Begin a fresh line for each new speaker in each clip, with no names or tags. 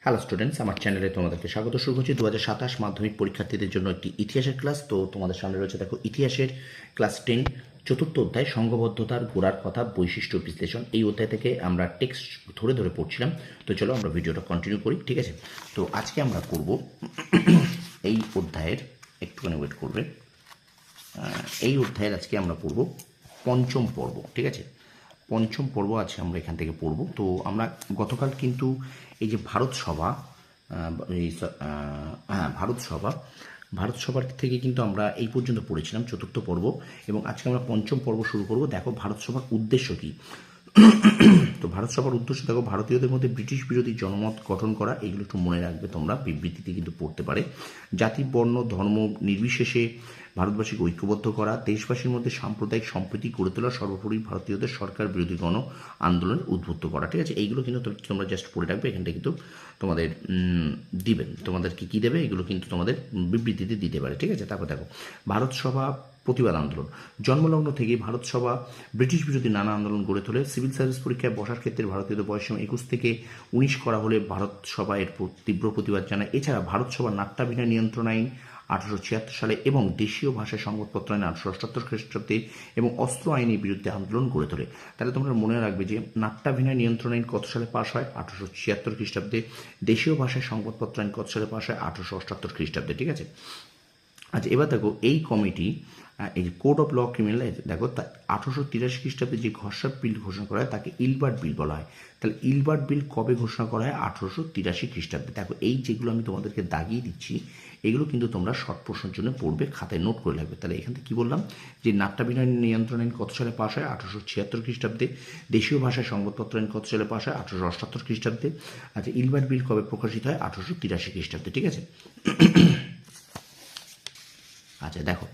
Hello students, আমার চ্যানেলে তোমাদেরকে স্বাগত। শুরু করছি 2027 মাধ্যমিক পরীক্ষার্থীদের জন্য একটি ইতিহাসের ক্লাস। তো তোমাদের সামনে রয়েছে দেখো ইতিহাসের ক্লাস 10 চতুর্থ অধ্যায় সংঘবদ্ধতার গোড়ার কথা বৈশিষ্ট্য বিশ্লেষণ। এই অধ্যায় থেকে আমরা টেক্সট ধরে ধরে পড়ছিলাম। তো চলো আমরা ভিডিওটা কন্টিনিউ করি, ঠিক আছে? তো আজকে আমরা করব এই অধ্যায়ের, একটুখানি ওয়েট করবে, এই অধ্যায়ের আজকে আমরা পড়ব পঞ্চম পর্ব, ঠিক আছে? পঞ্চম পর্ব আছে, আমরা এখান থেকে পড়ব। তো আমরা গতকাল কিন্তু এই যে ভারত সভা, ভারত সভার থেকে কিন্তু আমরা এই পর্যন্ত পড়েছিলাম চতুর্থ পর্ব, এবং আজকে আমরা পঞ্চম পর্ব শুরু করব। দেখো ভারত সভার উদ্দেশ্য কী। তো ভারত সভার উদ্দেশ্য দেখো, ভারতীয়দের মধ্যে ব্রিটিশ বিরোধী জনমত গঠন করা। এগুলো একটু মনে রাখবে তোমরা, বিবৃতিতে কিন্তু পড়তে পারে। জাতি, বর্ণ, ধর্ম নির্বিশেষে ভারতবাসীকে ঐক্যবদ্ধ করা, দেশবাসীর মধ্যে সাম্প্রদায়িক সম্প্রীতি গড়ে তোলা, সর্বোপরি ভারতীয়দের সরকার বিরোধী গণ আন্দোলন উদ্বুদ্ধ করা, ঠিক আছে? এইগুলো কিন্তু তোমরা জাস্ট পড়ে রাখবে। এখানটা কিন্তু তোমাদের দিবেন, তোমাদেরকে কী দেবে, এগুলো কিন্তু তোমাদের বিবৃতিতে দিতে পারে, ঠিক আছে? তারপর দেখো ভারত সভা প্রতিবাদ আন্দোলন। জন্মলগ্ন থেকেই ভারত সভা ব্রিটিশ বিরোধী নানা আন্দোলন গড়ে তোলে। সিভিল সার্ভিস পরীক্ষায় বসার ক্ষেত্রে ভারতীয়দের বয়সসীমা 21 থেকে 19 করা হলে ভারত সভা এর তীব্র প্রতিবাদ জানায়। এছাড়া ভারত সভা নাট্যাভিনয় নিয়ন্ত্রণ আইন 1876 সালে এবং দেশীয় ভাষায় সংবাদপত্র আইন 1878 খ্রিস্টাব্দে এবং অস্ত্র আইনের বিরুদ্ধে আন্দোলন গড়ে তোলে। তাহলে তোমরা মনে রাখবে যে নাট্যাভিনয় নিয়ন্ত্রণ আইন কত সালে পাশ হয়? 1876 খ্রিস্টাব্দে। দেশীয় ভাষায় সংবাদপত্র আইন কত সালে পাশ হয়? 1878 খ্রিস্টাব্দে, ঠিক আছে? আচ্ছা, এবার দেখো এই কমিটি, এই যে কোড অফ ল ক্রিমিনাল, দেখো 1883 খ্রিস্টাব্দে যে ঘর্ষণ বিল ঘোষণা করা হয় তাকে ইলবার্ট বিল বলা হয়। তাহলে ইলবার্ট বিল কবে ঘোষণা করা হয়? 1883 খ্রিস্টাব্দে। দেখো এই যেগুলো আমি তোমাদেরকে দাগিয়ে দিচ্ছি, এগুলো কিন্তু তোমরা শর্ট প্রশ্নের জন্য পড়বে, খাতায় নোট করে লাগবে। তাহলে এখান থেকে কী বললাম, যে নাট্যাভিনয় নিয়ন্ত্রণ আইন কত সালে পাশ হয়? 1876 খ্রিস্টাব্দে। দেশীয় ভাষায় সংবাদপত্র আইন কত সালে পাশ হয়? 1878 খ্রিস্টাব্দে। আচ্ছা, ইলবার্ট বিল কবে প্রকাশিত হয়? 1883 খ্রিস্টাব্দে, ঠিক আছে? আচ্ছা দেখো,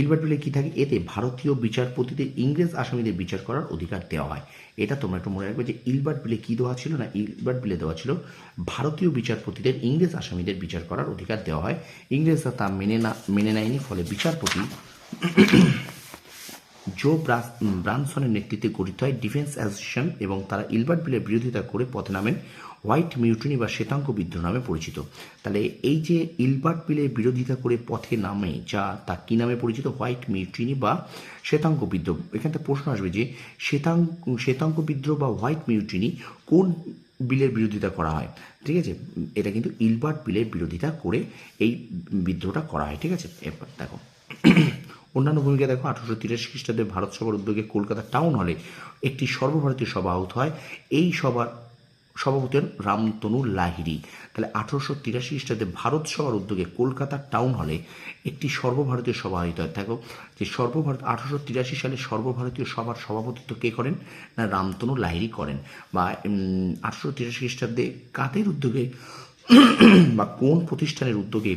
ইলবার্ট বিলে কী থাকে? এতে ভারতীয় বিচারপতিদের ইংরেজ আসামিদের বিচার করার অধিকার দেওয়া হয়। এটা তোমরা একটু মনে রাখবে যে ইলবার্ট বিলে কী দেওয়া ছিল না, ইলবার্ট বিলে দেওয়া ছিল ভারতীয় বিচারপতিদের ইংরেজ আসামিদের বিচার করার অধিকার দেওয়া হয়। ইংরেজরা তা মেনে নেয়নি, ফলে বিচারপতি জো ব্রানসনের নেতৃত্বে গঠিত হয় ডিফেন্স অ্যাসোসিয়েশন, এবং তারা ইলবার্ট বিলের বিরোধিতা করে পথে নামেন। হোয়াইট মিউটিনি বা শ্বেতাঙ্গ বিদ্রোহ নামে পরিচিত। তাহলে এই যে ইলবার্ট বিলের বিরোধিতা করে পথে নামে, যা তা কী নামে পরিচিত? হোয়াইট মিউটিনি বা শ্বেতাঙ্গ বিদ্রোহ। এখান থেকে প্রশ্ন আসবে যে শ্বেতাঙ্গ বিদ্রোহ বা হোয়াইট মিউটিনি কোন বিলের বিরোধিতা করা হয়? ঠিক আছে, এটা কিন্তু ইলবার্ট বিলের বিরোধিতা করে এই বিদ্রোহটা করা হয়, ঠিক আছে? এরপর দেখো অন্যান্য ভূমিকা দেখো, 1883 খ্রিস্টাব্দে ভারত সভার উদ্যোগে কলকাতা টাউন হলে একটি সর্বভারতীয় সভা আহত হয়। এই সভার সভাপতি হন রামতনু লাহিড়ী। তাহলে 1883 খ্রিস্টাব্দে ভারত সভার উদ্যোগে কলকাতা টাউন হলে একটি সর্বভারতীয় সভা আয়োজিত হয়। দেখো যে 1883 সালে সর্বভারতীয় সভার সভাপতিত্ব কে করেন? না, রামতনু লাহিড়ী করেন। বা 1883 খ্রিস্টাব্দে কাদের উদ্যোগে বা কোন প্রতিষ্ঠানের উদ্যোগে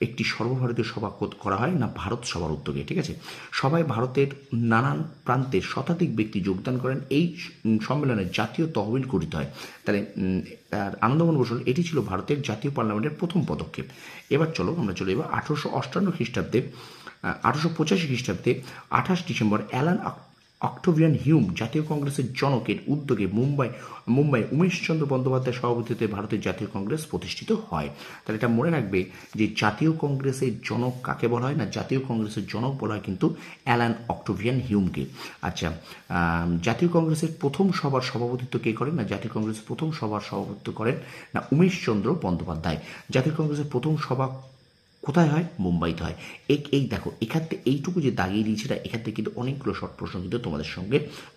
একটি সর্বভারতীয় সভা করা হয়? না, ভারত সভার উদ্যোগে, ঠিক আছে? সবাই ভারতের নানান প্রান্তের শতাধিক ব্যক্তি যোগদান করেন। এই সম্মেলনে জাতীয় তহবিল গঠিত হয়। তাহলে আনন্দমোহন বসু, এটি ছিল ভারতের জাতীয় পার্লামেন্টের প্রথম পদক্ষেপ। এবার চলো আমরা চলে যাবো 1858 খ্রিস্টাব্দে। 1885 খ্রিস্টাব্দে 28 ডিসেম্বর অ্যালান অক্টোভিয়ান হিউম জাতীয় কংগ্রেসের জনকের উদ্যোগে মুম্বাই উমেশচন্দ্র বন্দ্যোপাধ্যায়ের সভাপতিত্বে ভারতের জাতীয় কংগ্রেস প্রতিষ্ঠিত হয়। তাহলে এটা মনে রাখবে যে জাতীয় কংগ্রেসের জনক কাকে বলা হয়? না, জাতীয় কংগ্রেসের জনক বলা হয় কিন্তু অ্যালান অক্টোভিয়ান হিউমকে। আচ্ছা, জাতীয় কংগ্রেসের প্রথম সভার সভাপতিত্ব কে করেন? না, জাতীয় কংগ্রেসের প্রথম সভার সভাপতিত্ব করেন না উমেশচন্দ্র বন্দ্যোপাধ্যায়। জাতীয় কংগ্রেসের প্রথম সভা কোথায় হয়? মুম্বাইতে হয়। এই দেখো, এখান থেকে এইটুকু যে দাগিয়ে দিয়েছি না, এখান থেকে কিন্তু অনেকগুলো শর্ট প্রশ্ন কিন্তু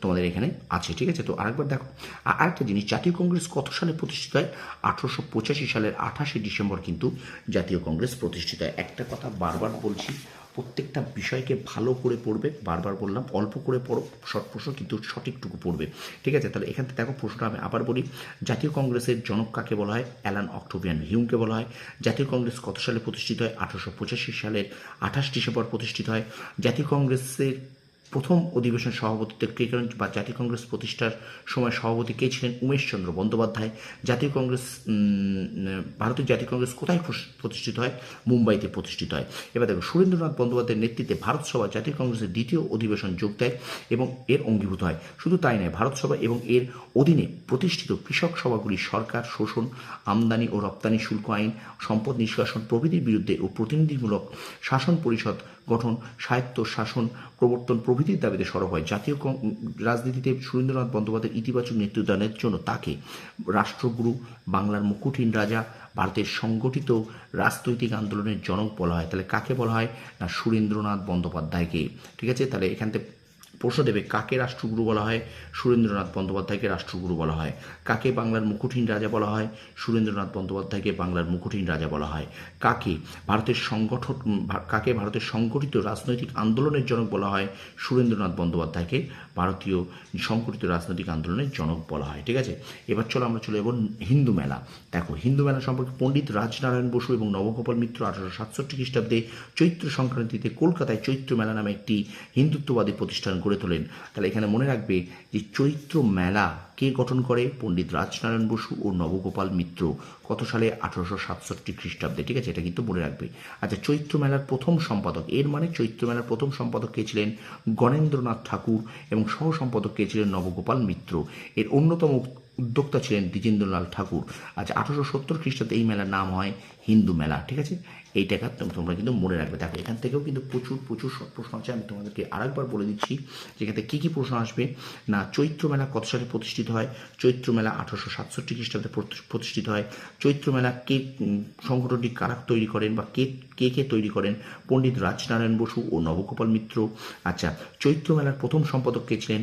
তোমাদের এখানে আছে, ঠিক আছে? তো আরেকবার দেখো, আরেকটা জিনিস, জাতীয় কংগ্রেস কত সালে প্রতিষ্ঠিত হয়? 1885 সালের 28 ডিসেম্বর কিন্তু জাতীয় কংগ্রেস প্রতিষ্ঠিত হয়। একটা কথা বারবার বলছি, প্রত্যেকটা বিষয়কে ভালো করে পড়বে। বারবার বললাম অল্প করে পড়ো, শর্ট প্রশ্ন কিন্তু সঠিকটুকু পড়বে, ঠিক আছে? তাহলে এখান থেকে দেখো প্রশ্নটা আমি আবার বলি, জাতীয় কংগ্রেসের জনক কাকে বলা হয়? অ্যালান অক্টোভিয়ান হিউমকে বলা হয়। জাতীয় কংগ্রেস কত সালে প্রতিষ্ঠিত হয়? 1885 সালের 28 ডিসেম্বর প্রতিষ্ঠিত হয়। জাতীয় কংগ্রেসের প্রথম অধিবেশন সভাপতিত্বের কে করেন বা জাতীয় কংগ্রেস প্রতিষ্ঠার সময় সভাপতি কে ছিলেন? উমেশচন্দ্র বন্দ্যোপাধ্যায়। ভারতীয় জাতীয় কংগ্রেস কোথায় প্রতিষ্ঠিত হয়? মুম্বাইতে প্রতিষ্ঠিত হয়। এবার দেখো, সুরেন্দ্রনাথ বন্দ্যোপাধ্যায়ের নেতৃত্বে ভারত সভা জাতীয় কংগ্রেসের দ্বিতীয় অধিবেশন যোগ দেয় এবং এর অঙ্গীভূত হয়। শুধু তাই নয়, ভারত সভা এবং এর অধীনে প্রতিষ্ঠিত কৃষক সভাগুলি সরকার শোষণ, আমদানি ও রপ্তানি শুল্ক আইন, সম্পদ নিষ্কাশন প্রভৃতির বিরুদ্ধে ও প্রতিনিধিমূলক শাসন পরিষদ গঠন, স্বায়ত্ত শাসন প্রবর্তন প্রভৃতির দাবিতে সরব হয়। জাতীয় রাজনীতিতে সুরেন্দ্রনাথ বন্দ্যোপাধ্যায়ের ইতিবাচক নেতৃত্বদানের জন্য তাকে রাষ্ট্রগুরু, বাংলার মুকুটহীন রাজা, ভারতের সংগঠিত রাজনৈতিক আন্দোলনের জনক বলা হয়। তাহলে কাকে বলা হয়? না, সুরেন্দ্রনাথ বন্দ্যোপাধ্যায়কে। ঠিক আছে, তাহলে এখান থেকে প্রশ্ন দেবে, কাকে রাষ্ট্রগুরু বলা হয়? সুরেন্দ্রনাথ বন্দ্যোপাধ্যায়কে রাষ্ট্রগুরু বলা হয়। কাকে বাংলার মুকুটহীন রাজা বলা হয়? সুরেন্দ্রনাথ বন্দ্যোপাধ্যায়কে বাংলার মুকুটহীন রাজা বলা হয়। কাকে ভারতের সংগঠিত রাজনৈতিক আন্দোলনের জনক বলা হয়? সুরেন্দ্রনাথ বন্দ্যোপাধ্যায়কে ভারতীয় সংগঠিত রাজনৈতিক আন্দোলনের জনক বলা হয়। ঠিক আছে, এবার চলো আমরা চলে যাব হিন্দু মেলা। দেখো, হিন্দু মেলা সম্পর্কে পণ্ডিত রাজনারায়ণ বসু এবং নবগোপাল মিত্র 1867 খ্রিস্টাব্দে চৈত্র সংক্রান্তিতে কলকাতায় চৈত্র মেলা নামে একটি হিন্দুত্ববাদী প্রতিষ্ঠান গড়ে তোলেন। তাহলে এখানে মনে রাখবে যে চৈত্র মেলা কে গঠন করে? পণ্ডিত রাজনারায়ণ বসু ও নবগোপাল মিত্র। কত সালে? 1867 খ্রিস্টাব্দে। ঠিক আছে, এটা কিন্তু মনে রাখবে। আচ্ছা, চৈত্র মেলার প্রথম সম্পাদক, এর মানে চৈত্র মেলার প্রথম সম্পাদক কে ছিলেন? গণেন্দ্রনাথ ঠাকুর এবং সহ সম্পাদক কে ছিলেন? নবগোপাল মিত্র। এর অন্যতম উদ্যোক্তা ছিলেন দ্বিজেন্দ্রলাল ঠাকুর। আচ্ছা, 1870 খ্রিস্টাব্দে এই মেলার নাম হয় হিন্দু মেলা। ঠিক আছে, এইটাকে তোমরা কিন্তু মনে রাখবে। দেখো, এখান থেকেও কিন্তু প্রচুর প্রশ্ন আছে। আমি তোমাদেরকে আরেকবার বলে দিচ্ছি যেখান থেকে কী কী প্রশ্ন আসবে। না, চৈত্র মেলা কত সালে প্রতিষ্ঠিত হয়? চৈত্র মেলা 1867 খ্রিস্টাব্দে প্রতিষ্ঠিত হয়। চৈত্র মেলা কে সংগঠনটি কারা তৈরি করেন বা কে তৈরি করেন? পণ্ডিত রাজনারায়ণ বসু ও নবগোপাল মিত্র। আচ্ছা, চৈত্র মেলার প্রথম সম্পাদক কে ছিলেন?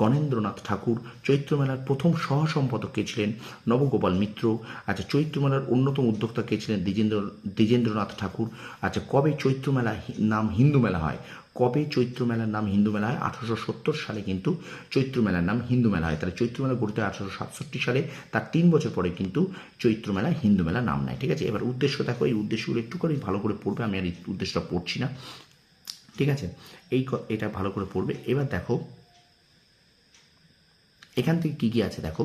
গণেন্দ্রনাথ ঠাকুর। চৈত্র মেলার প্রথম সহ সম্পাদক কে ছিলেন? নবগোপাল মিত্র। আচ্ছা, চৈত্র মেলার অন্যতম উদ্যোক্তা কে ছিলেন? দ্বিজেন্দ্রনাথ ঠাকুর। আচ্ছা, কবে চৈত্র মেলা নাম হিন্দু মেলা হয়? কবে চৈত্র মেলার নাম হিন্দু মেলা হয়? 1870 সালে কিন্তু চৈত্র মেলার নাম হিন্দু মেলা হয়। তাহলে চৈত্র মেলা গঠিত হয় 1867 সালে, তার 3 বছর পরে কিন্তু চৈত্র মেলা হিন্দু মেলা নাম নেয়। ঠিক আছে, এবার উদ্দেশ্য দেখো, এই উদ্দেশ্যগুলো একটু করে ভালো করে পড়বে, আমি আর এই উদ্দেশ্যটা পড়ছি না। ঠিক আছে, এটা ভালো করে পড়বে। এবার দেখো এখান থেকে কী কী আছে দেখো।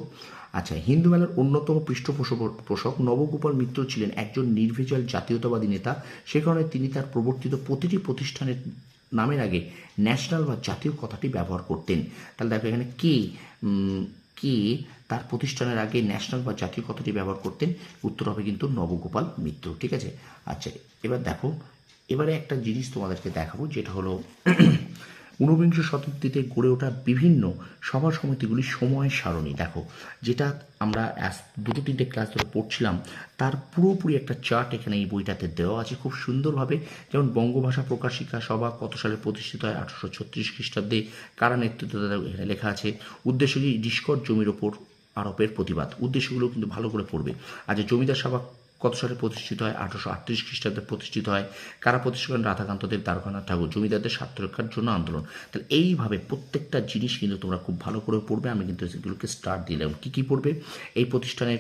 আচ্ছা, হিন্দু মেলার অন্যতম পৃষ্ঠপোষক নবগোপাল মিত্র ছিলেন একজন নির্ভেজাল জাতীয়তাবাদী নেতা। সে কারণে তিনি তার প্রবর্তিত প্রতিটি প্রতিষ্ঠানের নামের আগে ন্যাশনাল বা জাতীয় কথাটি ব্যবহার করতেন। তাহলে দেখো এখানে কে তার প্রতিষ্ঠানের আগে ন্যাশনাল বা জাতীয় কথাটি ব্যবহার করতেন? উত্তর হবে কিন্তু নবগোপাল মিত্র। ঠিক আছে, আচ্ছা এবার দেখো, এবারে একটা জিনিস তোমাদেরকে দেখাবো, যেটা হলো 19বিংশ শতাব্দীতে গড়ে ওঠা বিভিন্ন সভা সমিতিগুলির সময় সারণী। দেখো, যেটা আমরা 2-3টে ক্লাস ধরে পড়ছিলাম, তার পুরোপুরি একটা চার্ট এখানে এই বইটাতে দেওয়া আছে খুব সুন্দরভাবে। যেমন বঙ্গভাষা প্রকাশিকা সভা কত সালে প্রতিষ্ঠিত হয়? 1836 খ্রিস্টাব্দে। কারা নেতৃত্ব দেয়? এখানে লেখা আছে। উদ্দেশ্য কি? ডিসকট জমির ওপর আরোপের প্রতিবাদ। উদ্দেশ্যগুলো কিন্তু ভালো করে পড়বে। আচ্ছা, জমিদার সভা কত সালে প্রতিষ্ঠিত হয়? 1838 খ্রিস্টাব্দে প্রতিষ্ঠিত হয়। কারা প্রতিষ্ঠা করেন? রাধাকান্ত দেব, দ্বারকানাথ ঠাকুর। জমিদারদের স্বার্থ রক্ষার জন্য আন্দোলন। তাহলে এইভাবে প্রত্যেকটা জিনিস কিন্তু তোমরা খুব ভালো করে পড়বে। আমি কিন্তু সেগুলোকে স্টার্ট দিলাম। কী কী পড়বে? এই প্রতিষ্ঠানের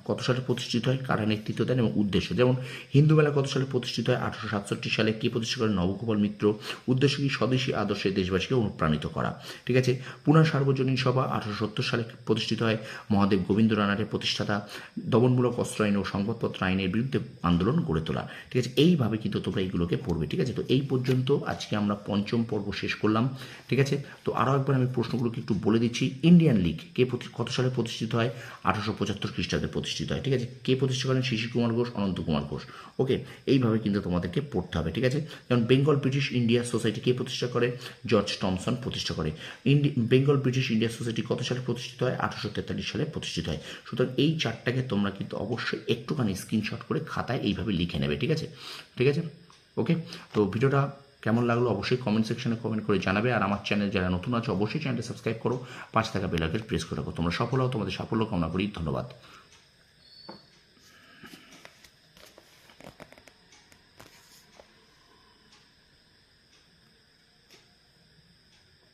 কত সালে প্রতিষ্ঠিত হয়, কারা নেতৃত্ব দেন এবং উদ্দেশ্য। যেমন হিন্দু মেলা কত সালে প্রতিষ্ঠিত হয়? 1867 সালে। কে প্রতিষ্ঠা করেন? নবগোপাল মিত্র। উদ্দেশ্য কি? স্বদেশী আদর্শে দেশবাসীকে অনুপ্রাণিত করা। ঠিক আছে। পুনা সার্বজনীন সভা 1870 সালে প্রতিষ্ঠিত হয়। মহাদেব গোবিন্দ রানারের প্রতিষ্ঠাতা। দমনমূলক অস্ত্র আইন ও সংবাদপত্র আইনের বিরুদ্ধে আন্দোলন গড়ে তোলা। ঠিক আছে, এইভাবে কিন্তু তোমরা এইগুলোকে পড়বে। ঠিক আছে, তো এই পর্যন্ত আজকে আমরা 5ম পর্ব শেষ করলাম। ঠিক আছে, তো আরও একবার আমি প্রশ্নগুলোকে একটু বলে দিচ্ছি। ইন্ডিয়ান লীগ কত সালে প্রতিষ্ঠিত হয়? 1875 খ্রিস্টাব্দে প্রতিষ্ঠিত হয়। ঠিক আছে, কে প্রতিষ্ঠা করেন? শিশির কুমার ঘোষ, অনন্ত কুমার ঘোষ। ওকে, এইভাবে কিন্তু তোমাদেরকে পড়তে হবে। ঠিক আছে, যেমন বেঙ্গল ব্রিটিশ ইন্ডিয়া সোসাইটি কে প্রতিষ্ঠা করে? জর্জ টমসন প্রতিষ্ঠা করে। বেঙ্গল ব্রিটিশ ইন্ডিয়া সোসাইটি কত সালে প্রতিষ্ঠিত হয়? 1843 সালে প্রতিষ্ঠিত হয়। সুতরাং এই চারটাকে তোমরা কিন্তু অবশ্যই একটুখানি স্ক্রিনশট করে খাতায় এইভাবে লিখে নেবে। ঠিক আছে, ঠিক আছে, ওকে। তো ভিডিওটা কেমন লাগলো অবশ্যই কমেন্ট সেকশনে কমেন্ট করে জানাবে। আর আমার চ্যানেল যারা নতুন আছে অবশ্যই চ্যানেলটা সাবস্ক্রাইব করো, পাশে থাকা বেল আইকন প্রেস করে রাখো। তোমরা সফল হও, তোমাদের সাফল্য কামনা করি। ধন্যবাদ।